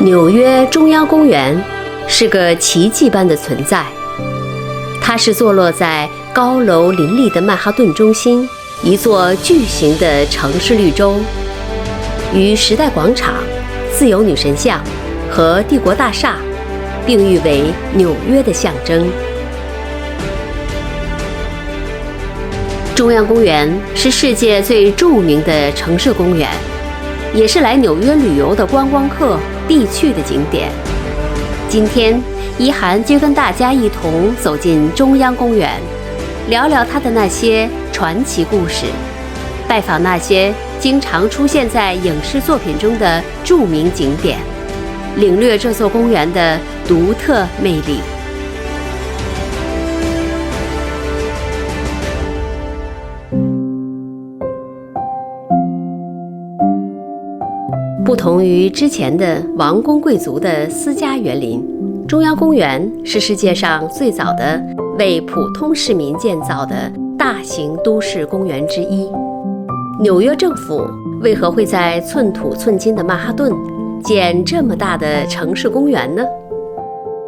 纽约中央公园是个奇迹般的存在，它是坐落在高楼林立的曼哈顿中心一座巨型的城市绿洲，与时代广场、自由女神像和帝国大厦并誉为纽约的象征。中央公园是世界最著名的城市公园，也是来纽约旅游的观光客必去的景点。今天，一涵就跟大家一同走进中央公园，聊聊它的那些传奇故事，拜访那些经常出现在影视作品中的著名景点，领略这座公园的独特魅力。不同于之前的王公贵族的私家园林，中央公园是世界上最早的为普通市民建造的大型都市公园之一。纽约政府为何会在寸土寸金的曼哈顿建这么大的城市公园呢？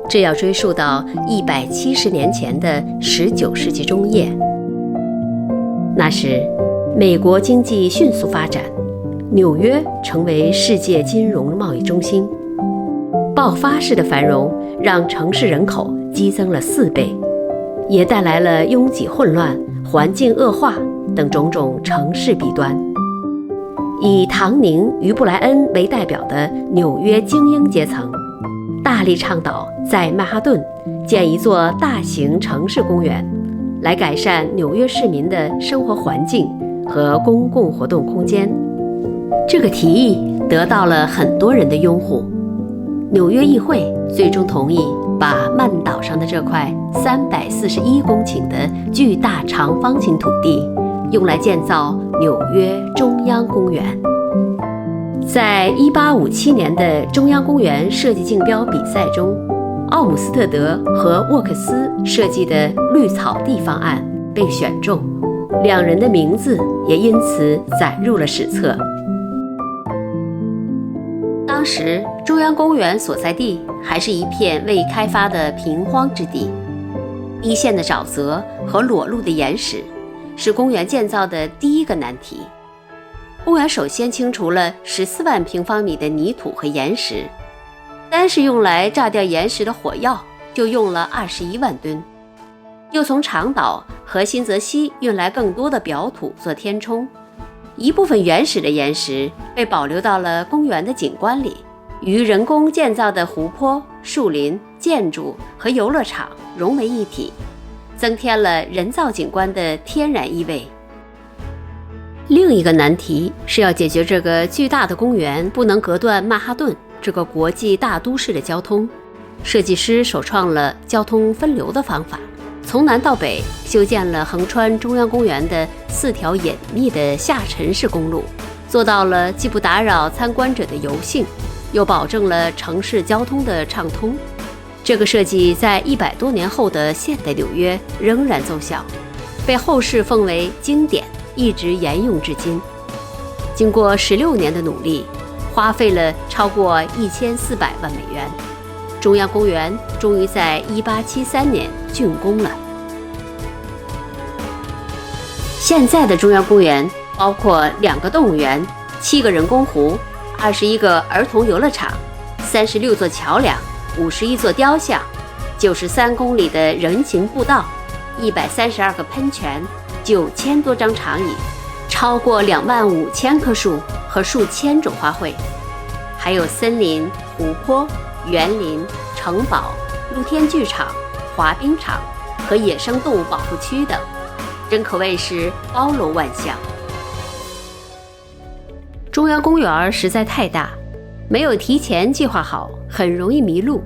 这要追溯到170年前的19世纪中叶。那时，美国经济迅速发展，纽约成为世界金融贸易中心，爆发式的繁荣让城市人口激增了4倍，也带来了拥挤混乱、环境恶化等种种城市弊端。以唐宁与布莱恩为代表的纽约精英阶层，大力倡导在曼哈顿建一座大型城市公园，来改善纽约市民的生活环境和公共活动空间。这个提议得到了很多人的拥护，纽约议会最终同意把曼岛上的这块341公顷的巨大长方形土地用来建造纽约中央公园。在1857年的中央公园设计竞标比赛中，奥姆斯特德和沃克斯设计的绿草地方案被选中，两人的名字也因此载入了史册。当时中央公园所在地还是一片未开发的平荒之地，一线的沼泽和裸露的岩石是公园建造的第一个难题。公园首先清除了14万平方米的泥土和岩石，单是用来炸掉岩石的火药就用了21万吨，又从长岛和新泽西运来更多的表土做填充。一部分原始的岩石被保留到了公园的景观里，与人工建造的湖泊、树林、建筑和游乐场融为一体，增添了人造景观的天然意味。另一个难题是要解决这个巨大的公园不能隔断曼哈顿这个国际大都市的交通。设计师首创了交通分流的方法，从南到北修建了横穿中央公园的4条隐秘的下沉式公路，做到了既不打扰参观者的游兴，又保证了城市交通的畅通。这个设计在100多年后的现代纽约仍然奏效，被后世奉为经典，一直沿用至今。经过16年的努力，花费了超过1400万美元，中央公园终于在1873年竣工了。现在的中央公园包括2个动物园、7个人工湖、21个儿童游乐场、36座桥梁、51座雕像、93公里的人行步道、132个喷泉、9000多张长椅、超过25000棵树和数千种花卉，还有森林、湖泊、园林、城堡、露天剧场、滑冰场和野生动物保护区等，真可谓是包罗万象。中央公园实在太大，没有提前计划好，很容易迷路。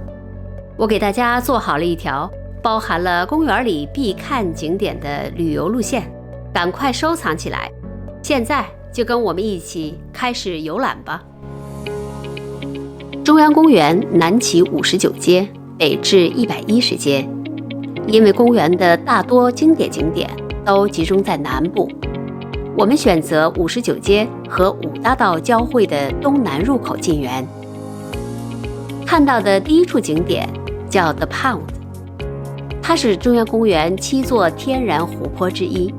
我给大家做好了一条包含了公园里必看景点的旅游路线，赶快收藏起来。现在就跟我们一起开始游览吧。中央公园南起59街，北至110街。因为公园的大多经典景点都集中在南部，我们选择59街和5大道交汇的东南入口进园。看到的第一处景点叫 The Pond， 它是中央公园7座天然湖泊之一。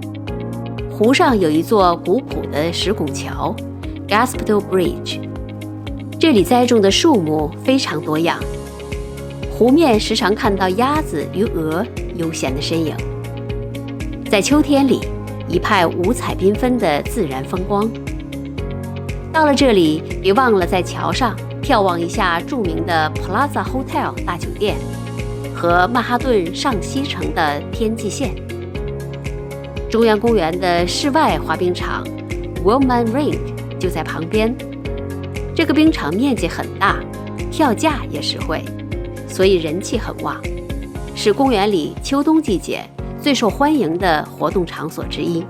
湖上有一座古朴的石拱桥 Gaspedal Bridge， 这里栽种的树木非常多样，湖面时常看到鸭子与鹅悠闲的身影。在秋天里，一派五彩缤纷的自然风光。到了这里，别忘了在桥上眺望一下著名的 Plaza Hotel 大酒店和曼哈顿上西城的天际线。中央公园的室外滑冰场 Woodman Rink 就在旁边。这个冰场面积很大，票价也实惠，所以人气很旺，是公园里秋冬季节最受欢迎的活动场所之一。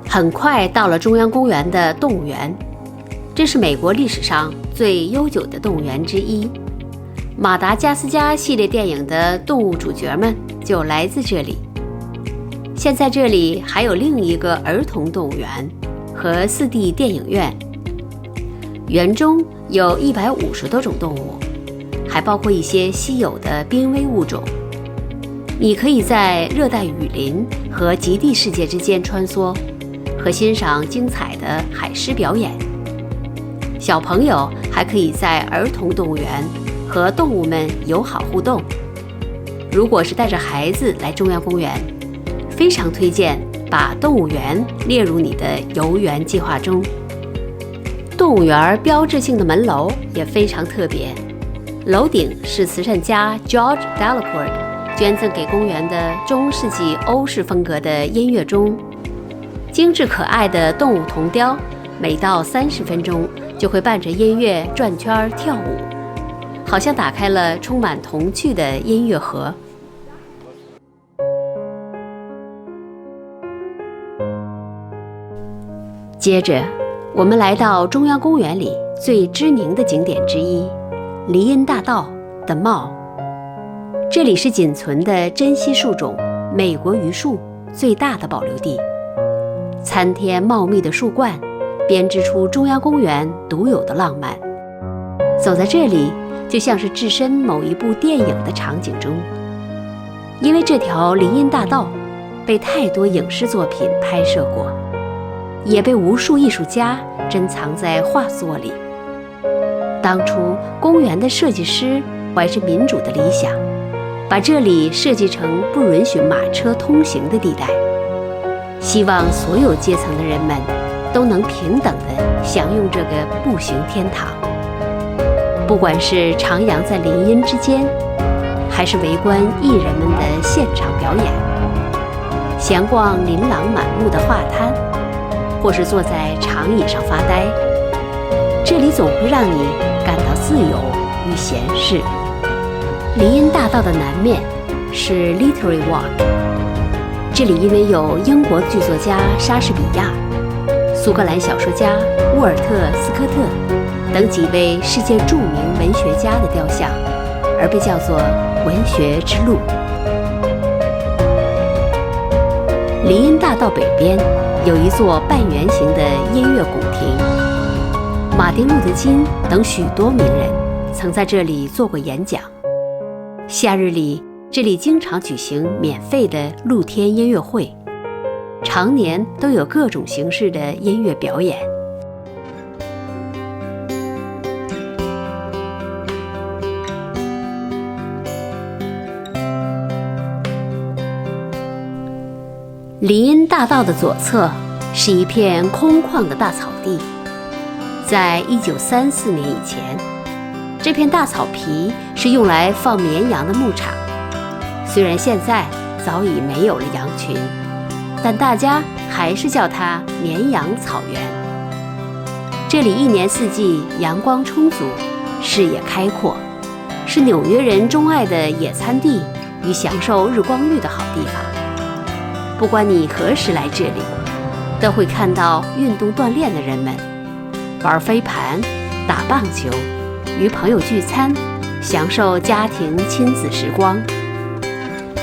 很快到了中央公园的动物园，这是美国历史上最悠久的动物园之一。马达加斯加系列电影的动物主角们就来自这里。现在这里还有另一个儿童动物园和4D 电影院，园中有150多种动物，还包括一些稀有的濒危物种。你可以在热带雨林和极地世界之间穿梭，和欣赏精彩的海狮表演。小朋友还可以在儿童动物园和动物们友好互动。如果是带着孩子来中央公园，非常推荐把动物园列入你的游园计划中。动物园标志性的门楼也非常特别，楼顶是慈善家 George Delacourt 捐赠给公园的中世纪欧式风格的音乐钟。精致可爱的动物铜雕，每到30分钟就会伴着音乐转圈跳舞，好像打开了充满童趣的音乐盒。接着，我们来到中央公园里最知名的景点之一——林荫大道的 Mall。这里是仅存的珍稀树种美国榆树最大的保留地。参天茂密的树冠编织出中央公园独有的浪漫。走在这里，就像是置身某一部电影的场景中。因为这条林荫大道被太多影视作品拍摄过，也被无数艺术家珍藏在画作里。当初公园的设计师怀着民主的理想，把这里设计成不允许马车通行的地带，希望所有阶层的人们都能平等地享用这个步行天堂。不管是徜徉在林荫之间，还是围观艺人们的现场表演，闲逛琳琅满目的画摊，或是坐在长椅上发呆，这里总会让你感到自由与闲适。林荫大道的南面是 Literary Walk， 这里因为有英国剧作家莎士比亚、苏格兰小说家沃尔特·斯科特等几位世界著名文学家的雕像，而被叫做文学之路。林荫大道北边有一座半圆形的音乐古亭，马丁·路德·金等许多名人曾在这里做过演讲。夏日里，这里经常举行免费的露天音乐会，常年都有各种形式的音乐表演。林荫大道的左侧是一片空旷的大草地，在1934年以前，这片大草皮是用来放绵羊的牧场。虽然现在早已没有了羊群，但大家还是叫它绵羊草原。这里一年四季阳光充足，视野开阔，是纽约人钟爱的野餐地与享受日光浴的好地方。不管你何时来这里，都会看到运动锻炼的人们，玩飞盘、打棒球、与朋友聚餐、享受家庭亲子时光。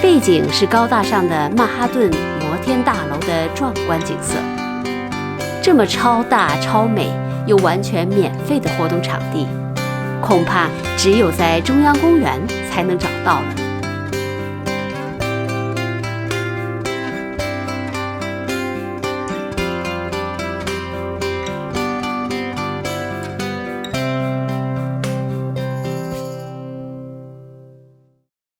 背景是高大上的曼哈顿摩天大楼的壮观景色。这么超大超美又完全免费的活动场地，恐怕只有在中央公园才能找到了。